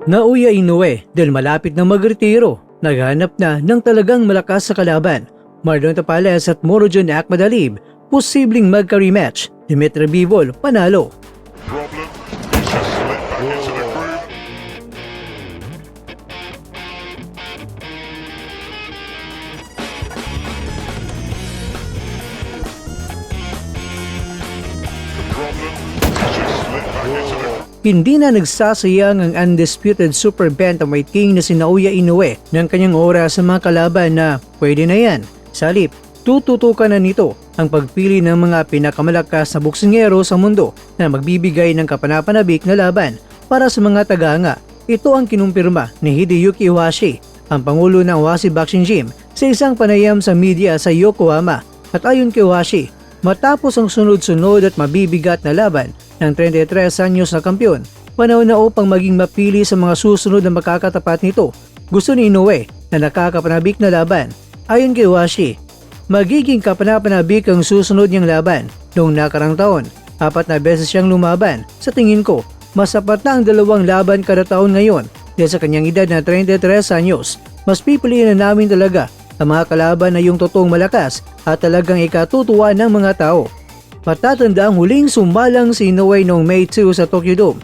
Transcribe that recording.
Naoya Inoue dahil malapit na magretiro, naghanap na ng talagang malakas sa kalaban. Marlon Tapales at Murodjon Akhmadalib posibleng magka-rematch. Dimitri Bivol panalo. Problem. He's just slipped back into the groove. The problem. He's just slipped back into the groove. Hindi na nagsasayang ang undisputed super bantamweight king na si Naoya Inoue ng kanyang oras sa mga kalaban na pwede na yan. Sa halip, tututukan na nito ang pagpili ng mga pinakamalakas na boksingero sa mundo na magbibigay ng kapanapanabik na laban para sa mga tagahanga. Ito ang kinumpirma ni Hideyuki Iwashi, ang pangulo ng Iwashi Boxing Gym, sa isang panayam sa media sa Yokohama. At ayon kay Iwashi, matapos ang sunod-sunod at mabibigat na laban ng 33 anyos na kampiyon, panahon na upang maging mapili sa mga susunod na makakatapat nito. Gusto ni Inoue na nakakapanabik na laban. Ayon kay Iwashi, magiging kapanapanabik ang susunod niyang laban. Noong nakarang taon, 4 na beses siyang lumaban. Sa tingin ko, mas sapat na ang 2 laban kada taon ngayon dahil sa kanyang edad na 33 anyos. Mas pipiliin na namin talaga ang mga kalaban na yung totoong malakas at talagang ikatutuwa ng mga tao. Matatanda ang huling sumbalang si Inoue noong May 2 sa Tokyo Dome